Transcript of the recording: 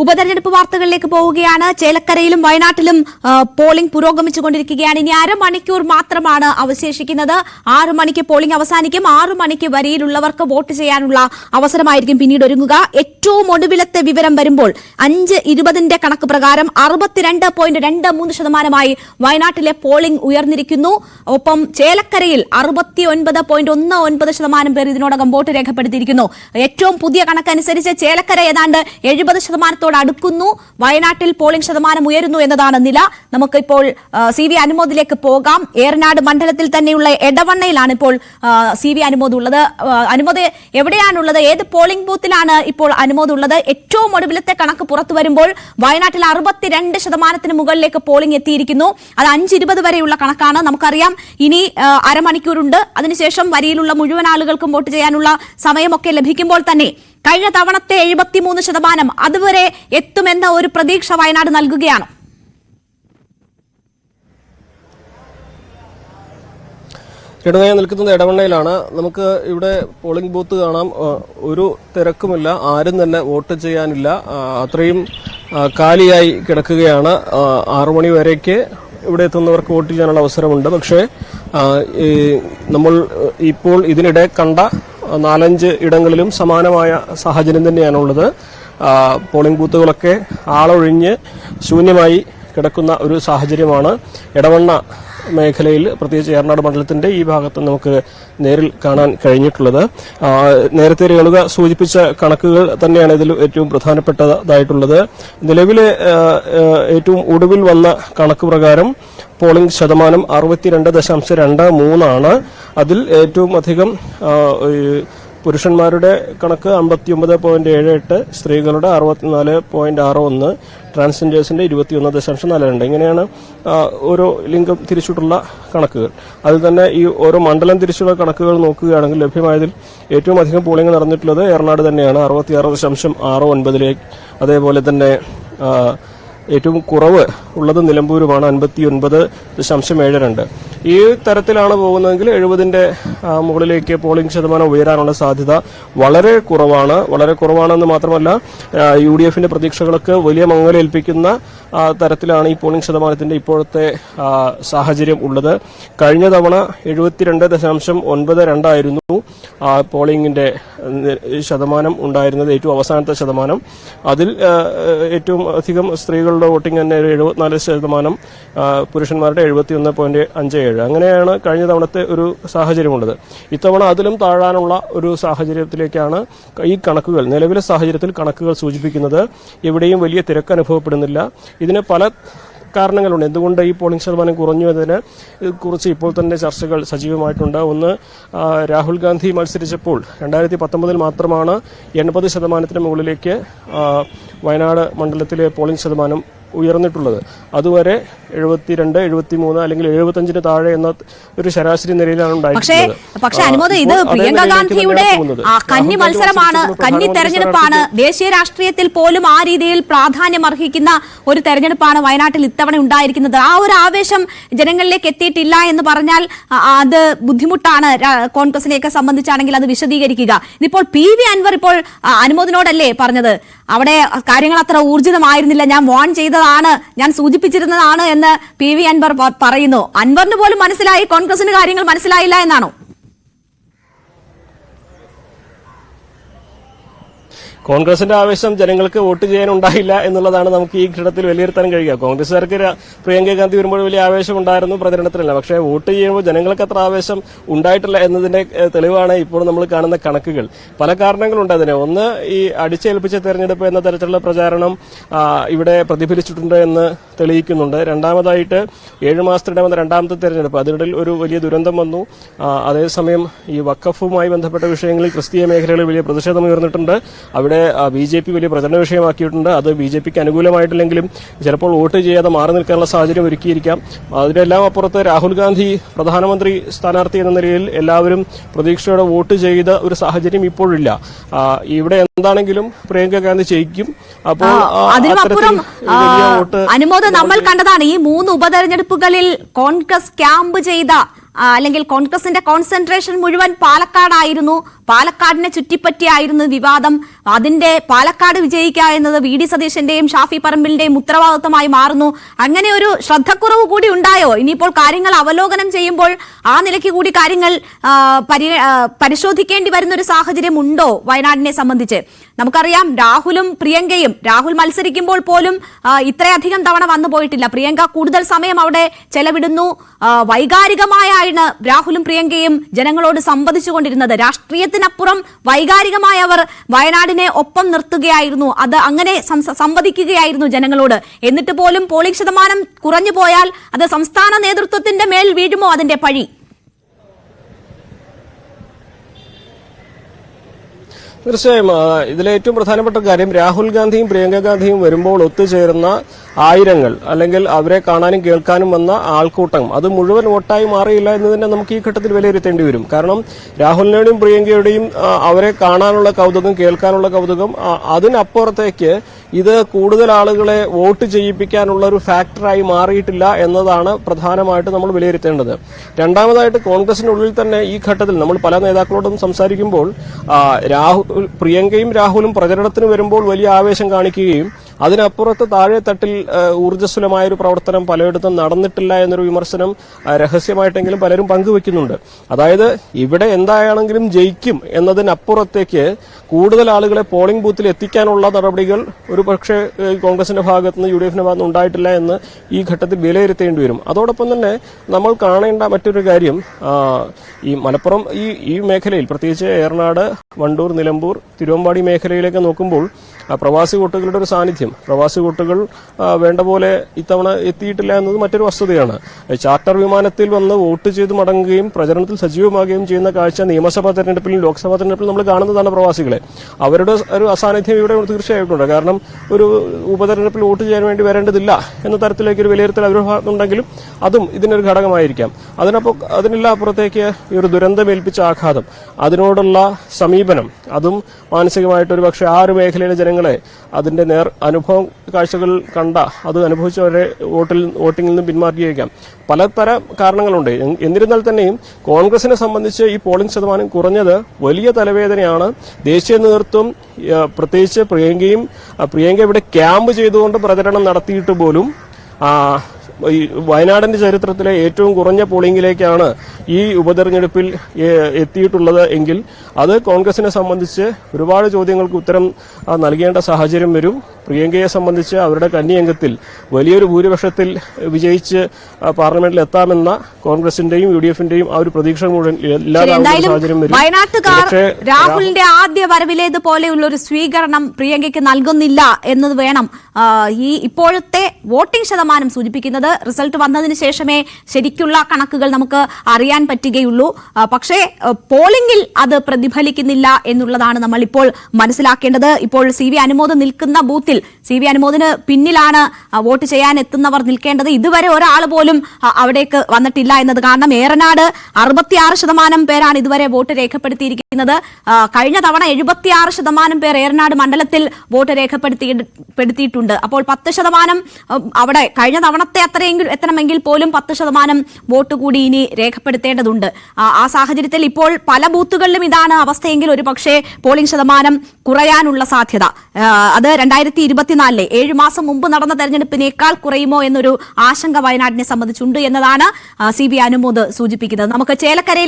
ഉപതെരഞ്ഞെടുപ്പ് വാർത്തകളിലേക്ക് പോവുകയാണ്. ചേലക്കരയിലും വയനാട്ടിലും പോളിംഗ് പുരോഗമിച്ചുകൊണ്ടിരിക്കുകയാണ്. ഇനി അരമണിക്കൂർ മാത്രമാണ് അവശേഷിക്കുന്നത്. 6 മണിക്ക് പോളിംഗ് അവസാനിക്കും. 6 മണിക്ക് വരിയിലുള്ളവർക്ക് വോട്ട് ചെയ്യാനുള്ള അവസരമായിരിക്കും പിന്നീട് ഒരുങ്ങുക. ഏറ്റവും ഒടുവിലത്തെ വിവരം വരുമ്പോൾ 5:20 കണക്ക് പ്രകാരം 62.23% വയനാട്ടിലെ പോളിംഗ് ഉയർന്നിരിക്കുന്നു. ഒപ്പം ചേലക്കരയിൽ 69.19% പേർ ഇതിനോടകം വോട്ട് രേഖപ്പെടുത്തിയിരിക്കുന്നു. ഏറ്റവും പുതിയ കണക്കനുസരിച്ച് ചേലക്കര ഏതാണ്ട് 70% അടുക്കുന്നു. വയനാട്ടിൽ പോളിംഗ് ശതമാനം ഉയരുന്നു എന്നതാണ് നില. നമുക്കിപ്പോൾ CV അനുമോദിലേക്ക് പോകാം. ഏറനാട് മണ്ഡലത്തിൽ തന്നെയുള്ള എടവണ്ണയിലാണ് ഇപ്പോൾ CV അനുമോദ് ഉള്ളത്. അനുമോദ് എവിടെയാണുള്ളത്? ഏത് പോളിംഗ് ബൂത്തിലാണ് ഇപ്പോൾ അനുമോദ് ഉള്ളത്? ഏറ്റവും ഒടുവിലത്തെ കണക്ക് പുറത്തു വരുമ്പോൾ വയനാട്ടിൽ 62% മുകളിലേക്ക് പോളിംഗ് എത്തിയിരിക്കുന്നു. അത് 5:20 വരെയുള്ള കണക്കാണ്. നമുക്കറിയാം ഇനി അരമണിക്കൂറുണ്ട്. അതിനുശേഷം വരിയിലുള്ള മുഴുവൻ ആളുകൾക്കും വോട്ട് ചെയ്യാനുള്ള സമയമൊക്കെ ലഭിക്കുമ്പോൾ തന്നെ കഴിഞ്ഞ തവണത്തെ 73% അതുവരെ എത്തുമെന്ന ഒരു പ്രതീക്ഷ വയനാട് നൽകുകയാണ്. ഇടനായി നിൽക്കുന്നത് എടവണ്ണയിലാണ്. നമുക്ക് ഇവിടെ പോളിംഗ് ബൂത്ത് കാണാം. ഒരു തിരക്കുമില്ല, ആരും തന്നെ വോട്ട് ചെയ്യാനില്ല. അത്രയും കാലിയായി കിടക്കുകയാണ്. 6 മണി വരേക്ക് ഇവിടെ എത്തുന്നവർക്ക് വോട്ട് ചെയ്യാനുള്ള അവസരമുണ്ട്. പക്ഷേ നമ്മൾ ഇപ്പോൾ ഇതിനിടെ കണ്ട 4-5 ഇടങ്ങളിലും സമാനമായ സാഹചര്യം തന്നെയാണുള്ളത്. പോളിംഗ് ബൂത്തുകളൊക്കെ ആളൊഴിഞ്ഞ് ശൂന്യമായി കിടക്കുന്ന ഒരു സാഹചര്യമാണ് എടവണ്ണ മേഖലയിൽ, പ്രത്യേകിച്ച് ഏറനാട് മണ്ഡലത്തിന്റെ ഈ ഭാഗത്ത് നമുക്ക് നേരിൽ കാണാൻ കഴിഞ്ഞിട്ടുള്ളത്. നേരത്തെ രേണുക സൂചിപ്പിച്ച കണക്കുകൾ തന്നെയാണ് ഇതിൽ ഏറ്റവും പ്രധാനപ്പെട്ടതായിട്ടുള്ളത്. നിലവിലെ ഏറ്റവും ഒടുവിൽ വന്ന കണക്ക് പ്രകാരം പോളിംഗ് ശതമാനം 62.23 ആണ്. അതിൽ ഏറ്റവും അധികം പുരുഷന്മാരുടെ കണക്ക് 59.78, സ്ത്രീകളുടെ 64.61, ട്രാൻസ്ജെൻഡേഴ്സിന്റെ 21.42. ഇങ്ങനെയാണ് ഓരോ ലിംഗം തിരിച്ചിട്ടുള്ള കണക്കുകൾ. അതിൽ തന്നെ ഈ ഓരോ മണ്ഡലം തിരിച്ചുള്ള കണക്കുകൾ നോക്കുകയാണെങ്കിൽ ലഭ്യമായതിൽ ഏറ്റവും അധികം പോളിംഗ് നടന്നിട്ടുള്ളത് ഏറനാട് തന്നെയാണ്, 66.69. അതേപോലെ തന്നെ ഏറ്റവും കുറവ് ഉള്ളത് നിലമ്പൂരുമാണ്, 59.72. ഈ തരത്തിലാണ് പോകുന്നതെങ്കിൽ 70ന്റെ മുകളിലേക്ക് പോളിംഗ് ശതമാനം ഉയരാനുള്ള സാധ്യത വളരെ കുറവാണ്. വളരെ കുറവാണെന്ന് മാത്രമല്ല, UDFന്റെ പ്രതീക്ഷകൾക്ക് വലിയ മങ്ങലേൽപ്പിക്കുന്ന തരത്തിലാണ് ഈ പോളിംഗ് ശതമാനത്തിന്റെ ഇപ്പോഴത്തെ സാഹചര്യം ഉള്ളത്. കഴിഞ്ഞ തവണ 72.92 ആയിരുന്നു പോളിംഗിന്റെ ശതമാനം ഉണ്ടായിരുന്നത്, ഏറ്റവും അവസാനത്തെ ശതമാനം. അതിൽ ഏറ്റവും അധികം സ്ത്രീകളുടെ വോട്ടിംഗ് തന്നെ 74%, പുരുഷന്മാരുടെ 71.57. അങ്ങനെയാണ് കഴിഞ്ഞ തവണത്തെ ഒരു സാഹചര്യമുള്ളത്. ഇത്തവണ അതിലും താഴാനുള്ള ഒരു സാഹചര്യത്തിലേക്കാണ് ഈ കണക്കുകൾ, നിലവിലെ സാഹചര്യത്തിൽ കണക്കുകൾ സൂചിപ്പിക്കുന്നത്. എവിടെയും വലിയ തിരക്ക് അനുഭവപ്പെടുന്നില്ല. ഇതിന് പല കാരണങ്ങളുണ്ട്. എന്തുകൊണ്ട് ഈ പോളിംഗ് ശതമാനം കുറഞ്ഞു എന്നതിനെ കുറിച്ച് ഇപ്പോൾ തന്നെ ചർച്ചകൾ സജീവമായിട്ടുണ്ട്. ഒന്ന്, രാഹുൽ ഗാന്ധി മത്സരിച്ചപ്പോൾ 2019 മാത്രമാണ് 80% മുകളിലേക്ക് വയനാട് മണ്ഡലത്തിലെ പോളിംഗ് ശതമാനം ഉയർന്നിട്ടുള്ളത്. അതുവരെ 72, 73 അല്ലെങ്കിൽ 75 താഴെ എന്ന ഒരു ശരാശരി നിലയിലാണ് ഉണ്ടായിട്ടുള്ളത്. പക്ഷേ അനുമോദ്, ഇത് പ്രിയങ്ക ഗാന്ധിയുടെ കന്നി മത്സരമാണ്, കന്നി തെരഞ്ഞെടുപ്പാണ്. ദേശീയ രാഷ്ട്രീയത്തിൽ പോലും ആ രീതിയിൽ പ്രാധാന്യം അർഹിക്കുന്ന ഒരു തെരഞ്ഞെടുപ്പാണ് വയനാട്ടിൽ ഇത്തവണ ഉണ്ടായിരിക്കുന്നത്. ആ ഒരു ആവേശം ജനങ്ങളിലേക്ക് എത്തിയിട്ടില്ല എന്ന് പറഞ്ഞാൽ അത് ബുദ്ധിമുട്ടാണ്. കോൺഗ്രസിനെയൊക്കെ സംബന്ധിച്ചാണെങ്കിൽ അത് വിശദീകരിക്കുക. ഇതിപ്പോൾ PV അൻവർ ഇപ്പോൾ അനുമോദിനോടല്ലേ പറഞ്ഞത്, അവിടെ കാര്യങ്ങൾ അത്ര ഊർജിതമായിരുന്നില്ല, ഞാൻ വാൺ ചെയ്തതാണ്, ഞാൻ സൂചിപ്പിച്ചിരുന്നതാണ് എന്ന് PV അൻവർ പറയുന്നു. അൻവറിന് പോലും മനസ്സിലായി, കോൺഗ്രസിന് കാര്യങ്ങൾ മനസ്സിലായില്ല എന്നാണോ? കോൺഗ്രസിന്റെ ആവേശം ജനങ്ങൾക്ക് വോട്ട് ചെയ്യാനുണ്ടായില്ല എന്നുള്ളതാണ് നമുക്ക് ഈ ഘട്ടത്തിൽ വിലയിരുത്താൻ കഴിയുക. കോൺഗ്രസുകാർക്ക് പ്രിയങ്ക ഗാന്ധി വരുമ്പോൾ വലിയ ആവേശം ഉണ്ടായിരുന്നു പ്രചരണത്തിലല്ല. പക്ഷേ വോട്ട് ചെയ്യുമ്പോൾ ജനങ്ങൾക്ക് അത്ര ആവേശം ഉണ്ടായിട്ടില്ല എന്നതിന്റെ തെളിവാണ് ഇപ്പോൾ നമ്മൾ കാണുന്ന കണക്കുകൾ. പല കാരണങ്ങളുണ്ട് അതിന്. ഒന്ന്, ഈ അടിച്ചേൽപ്പിച്ച തെരഞ്ഞെടുപ്പ് എന്ന തരത്തിലുള്ള പ്രചാരണം ഇവിടെ പ്രതിഫലിച്ചിട്ടുണ്ട് എന്ന് തെളിയിക്കുന്നുണ്ട്. രണ്ടാമതായിട്ട് 7 മാസത്തിനിടെ വന്ന രണ്ടാമത്തെ തെരഞ്ഞെടുപ്പ്, അതിനിടയിൽ ഒരു വലിയ ദുരന്തം വന്നു. അതേസമയം ഈ വഖഫുമായി ബന്ധപ്പെട്ട വിഷയങ്ങളിൽ ക്രിസ്തീയ മേഖലകളിൽ വലിയ പ്രതിഷേധം ഉയർന്നിട്ടുണ്ട്. അവിടെ BJP വലിയ പ്രചരണ വിഷയമാക്കിയിട്ടുണ്ട്. അത് BJPക്ക് അനുകൂലമായിട്ടില്ലെങ്കിലും ചിലപ്പോൾ വോട്ട് ചെയ്യാതെ മാറി നിൽക്കാനുള്ള സാഹചര്യം ഒരുക്കിയിരിക്കാം. അതിനെല്ലാം അപ്പുറത്ത് രാഹുൽ ഗാന്ധി പ്രധാനമന്ത്രി സ്ഥാനാർത്ഥി എന്ന നിലയിൽ എല്ലാവരും പ്രതീക്ഷയോടെ വോട്ട് ചെയ്ത ഒരു സാഹചര്യം ഇപ്പോഴില്ല. ഇവിടെ എന്താണെങ്കിലും പ്രിയങ്ക ഗാന്ധി ജയിക്കും. അപ്പോൾ അനുമോദ്, നമ്മൾ കണ്ടതാണ് ഈ 3 ഉപതെരഞ്ഞെടുപ്പുകളിൽ കോൺഗ്രസ് ക്യാമ്പ് ചെയ്ത അല്ലെങ്കിൽ കോൺഗ്രസിന്റെ കോൺസെൻട്രേഷൻ മുഴുവൻ പാലക്കാടായിരുന്നു. പാലക്കാടിനെ ചുറ്റിപ്പറ്റിയായിരുന്നു വിവാദം. അതിന്റെ പാലക്കാട് വിജയിക്കുക എന്നത് വി.ഡി. സതീശന്റെയും ഷാഫി പറമ്പിലിന്റെയും ഉത്തരവാദിത്തമായി മാറുന്നു. അങ്ങനെ ഒരു ശ്രദ്ധക്കുറവ് കൂടി ഉണ്ടായോ? ഇനിയിപ്പോൾ കാര്യങ്ങൾ അവലോകനം ചെയ്യുമ്പോൾ ആ നിലയ്ക്ക് കൂടി കാര്യങ്ങൾ പരിശോധിക്കേണ്ടി വരുന്ന ഒരു സാഹചര്യം ഉണ്ടോ വയനാടിനെ സംബന്ധിച്ച്? നമുക്കറിയാം രാഹുലും പ്രിയങ്കയും, രാഹുൽ മത്സരിക്കുമ്പോൾ പോലും ഇത്രയധികം തവണ വന്നു പോയിട്ടില്ല. പ്രിയങ്ക കൂടുതൽ സമയം അവിടെ ചെലവിടുന്നു. വൈകാരികമായാണ് രാഹുലും പ്രിയങ്കയും ജനങ്ങളോട് സംവദിച്ചുകൊണ്ടിരുന്നത്. രാഷ്ട്രീയത്തിനപ്പുറം വൈകാരികമായി അവർ വയനാടിനെ ഒപ്പം നിർത്തുകയായിരുന്നു. അത് അങ്ങനെ സംവദിക്കുകയായിരുന്നു ജനങ്ങളോട്. എന്നിട്ട് പോലും പോളിംഗ് ശതമാനം കുറഞ്ഞു പോയാൽ അത് സംസ്ഥാന നേതൃത്വത്തിന്റെ മേൽ വീഴുമോ അതിന്റെ പഴി? തീർച്ചയായും ഇതിലെ ഏറ്റവും പ്രധാനപ്പെട്ട കാര്യം രാഹുൽ ഗാന്ധിയും പ്രിയങ്ക ഗാന്ധിയും വരുമ്പോൾ ഒത്തുചേരുന്ന ആയിരങ്ങൾ അല്ലെങ്കിൽ അവരെ കാണാനും കേൾക്കാനും വന്ന ആൾക്കൂട്ടം അത് മുഴുവൻ വോട്ടായി മാറിയില്ല എന്ന് തന്നെ നമുക്ക് ഈ ഘട്ടത്തിൽ വിലയിരുത്തേണ്ടി വരും. കാരണം രാഹുലിന്റെയും പ്രിയങ്കയുടെയും അവരെ കാണാനുള്ള കൗതുകം, കേൾക്കാനുള്ള കൗതുകം, അതിനപ്പുറത്തേക്ക് ഇത് കൂടുതൽ ആളുകളെ വോട്ട് ചെയ്യിപ്പിക്കാനുള്ള ഒരു ഫാക്ടറായി മാറിയിട്ടില്ല എന്നതാണ് പ്രധാനമായിട്ട് നമ്മൾ വിലയിരുത്തേണ്ടത്. രണ്ടാമതായിട്ട് കോൺഗ്രസിനുള്ളിൽ തന്നെ ഈ ഘട്ടത്തിൽ നമ്മൾ പല നേതാക്കളോടും സംസാരിക്കുമ്പോൾ പ്രിയങ്കയും രാഹുലും പ്രചരണത്തിന് വരുമ്പോൾ വലിയ ആവേശം കാണിക്കുകയും അതിനപ്പുറത്ത് താഴെ തട്ടിൽ ഊർജ്ജസ്വലമായ ഒരു പ്രവർത്തനം പലയിടത്തും നടന്നിട്ടില്ല എന്നൊരു വിമർശനം രഹസ്യമായിട്ടെങ്കിലും പലരും പങ്കുവെക്കുന്നുണ്ട്. അതായത് ഇവിടെ എന്തായാണെങ്കിലും ജയിക്കും എന്നതിനപ്പുറത്തേക്ക് കൂടുതൽ ആളുകളെ പോളിംഗ് ബൂത്തിൽ എത്തിക്കാനുള്ള നടപടികൾ ഒരു പക്ഷേ കോൺഗ്രസിന്റെ ഭാഗത്തുനിന്ന് യു.ഡി.എഫിന്റെ ഭാഗത്തുനിന്ന് ഉണ്ടായിട്ടില്ല എന്ന് ഈ ഘട്ടത്തിൽ വിലയിരുത്തേണ്ടി വരും. അതോടൊപ്പം തന്നെ നമ്മൾ കാണേണ്ട മറ്റൊരു കാര്യം, ഈ മലപ്പുറം ഈ മേഖലയിൽ പ്രത്യേകിച്ച് ഏറനാട്, വണ്ടൂർ, നിലമ്പൂർ, തിരുവമ്പാടി മേഖലയിലേക്ക് നോക്കുമ്പോൾ പ്രവാസി വോട്ടുകളുടെ ഒരു സാന്നിധ്യം, പ്രവാസി വോട്ടുകൾ വേണ്ട പോലെ ഇത്തവണ എത്തിയിട്ടില്ല എന്നത് മറ്റൊരു വസ്തുതയാണ്. ചാർട്ടർ വിമാനത്തിൽ വന്ന് വോട്ട് ചെയ്ത് മടങ്ങുകയും പ്രചരണത്തിൽ സജീവമാകുകയും ചെയ്യുന്ന കാഴ്ച നിയമസഭാ തെരഞ്ഞെടുപ്പിലും ലോക്സഭാ തെരഞ്ഞെടുപ്പിലും നമ്മൾ കാണുന്നതാണ്. പ്രവാസികളെ അവരുടെ ഒരു അസാന്നിധ്യം ഇവിടെ തീർച്ചയായിട്ടുണ്ട്. കാരണം ഒരു ഉപതെരഞ്ഞെടുപ്പിൽ വോട്ട് ചെയ്യാൻ വേണ്ടി വരേണ്ടതില്ല എന്ന തരത്തിലേക്ക് ഒരു വിലയിരുത്തൽ അവരുടെ ഭാഗത്തുണ്ടെങ്കിലും അതും ഇതിനൊരു ഘടകമായിരിക്കാം. അതിനെല്ലാം അപ്പുറത്തേക്ക് ഈ ഒരു ദുരന്തമേൽപ്പിച്ച ആഘാതം, അതിനോടുള്ള സമീപനം, അതും മാനസികമായിട്ട് ഒരു പക്ഷേ ആ ഒരു മേഖലയിലെ ജനങ്ങളെ അതിന്റെ അനുഭവം കാഴ്ചകൾ കണ്ട അത് അനുഭവിച്ചവരെ വോട്ടിങ്ങിൽ നിന്ന് പിന്മാറിയേക്കാം. പലതര കാരണങ്ങളുണ്ട്. എന്നിരുന്നാൽ തന്നെയും കോൺഗ്രസിനെ സംബന്ധിച്ച് ഈ പോളിംഗ് ശതമാനം കുറഞ്ഞത് വലിയ തലവേദനയാണ്. ദേശീയ നേതൃത്വം പ്രത്യേകിച്ച് പ്രിയങ്ക ഇവിടെ ക്യാമ്പ് ചെയ്തുകൊണ്ട് പ്രചരണം നടത്തിയിട്ട് പോലും ഈ വയനാടിന്റെ ചരിത്രത്തിലെ ഏറ്റവും കുറഞ്ഞ പോളിംഗിലേക്കാണ് ഈ ഉപതെരഞ്ഞെടുപ്പിൽ എത്തിയിട്ടുള്ളത് എങ്കിൽ അത് കോൺഗ്രസിനെ സംബന്ധിച്ച് ഒരുപാട് ചോദ്യങ്ങൾക്ക് ഉത്തരം നൽകേണ്ട സാഹചര്യം വരും. പ്രിയങ്കയെ സംബന്ധിച്ച് അവരുടെ കന്നിയംഗത്തിൽ വലിയൊരു ഭൂരിപക്ഷത്തിൽ വിജയിച്ച് പാർലമെന്റിൽ എത്താമെന്ന കോൺഗ്രസിന്റെയും യു.ഡി.എഫിന്റെയും ആ ഒരു പ്രതീക്ഷ മുഴുവൻ ഇല്ലാതാവുന്ന സാഹചര്യം വരും. വയനാട്ടുകാർ രാഹുലിന്റെ ആദ്യ വരവിലേതുപോലെയുള്ള ഒരു സ്വീകരണം പ്രിയങ്കയ്ക്ക് നൽകുന്നില്ല എന്നത് വേണം ഈ ഇപ്പോഴത്തെ വോട്ടിംഗ് ശതമാനം സൂചിപ്പിക്കുന്നത്. റിസൾട്ട് വന്നതിന് ശേഷമേ ശരിക്കുള്ള കണക്കുകൾ നമുക്ക് അറിയാൻ പറ്റുകയുള്ളൂ. പക്ഷേ പോളിംഗിൽ അത് പ്രതിഫലിക്കുന്നില്ല എന്നുള്ളതാണ് നമ്മൾ ഇപ്പോൾ മനസ്സിലാക്കേണ്ടത്. ഇപ്പോൾ സി.വി. അനുമോദ് നിൽക്കുന്ന ബൂത്തിൽ സി.വി. അനുമോദിന് പിന്നിലാണ് വോട്ട് ചെയ്യാൻ എത്തുന്നവർ നിൽക്കേണ്ടത്. ഇതുവരെ ഒരാൾ പോലും അവിടേക്ക് വന്നിട്ടില്ല എന്നത്. കാരണം ഏറനാട് 66% പേരാണ് ഇതുവരെ വോട്ട് രേഖപ്പെടുത്തിയിരിക്കുന്നത്. കഴിഞ്ഞ തവണ 76% പേർ ഏറനാട് മണ്ഡലത്തിൽ വോട്ട് രേഖപ്പെടുത്തിയിട്ടുണ്ട്. അപ്പോൾ 10% അവിടെ കഴിഞ്ഞ തവണത്തെ അത്രയെങ്കിലും എത്തണമെങ്കിൽ പോലും 10% വോട്ട് കൂടി ഇനി രേഖപ്പെടുത്തേണ്ടതുണ്ട്. ആ സാഹചര്യത്തിൽ ഇപ്പോൾ പല ബൂത്തുകളിലും ഇതാണ് അവസ്ഥയെങ്കിൽ ഒരു പക്ഷേ പോളിംഗ് ശതമാനം കുറയാനുള്ള സാധ്യത അത് 2024 7 മാസം മുമ്പ് നടന്ന തെരഞ്ഞെടുപ്പിനേക്കാൾ കുറയുമോ എന്നൊരു ആശങ്ക വയനാടിനെ സംബന്ധിച്ചുണ്ട് എന്നതാണ് സി.വി. അനുമോദ് സൂചിപ്പിക്കുന്നത്. നമുക്ക് ചേലക്കരയിൽ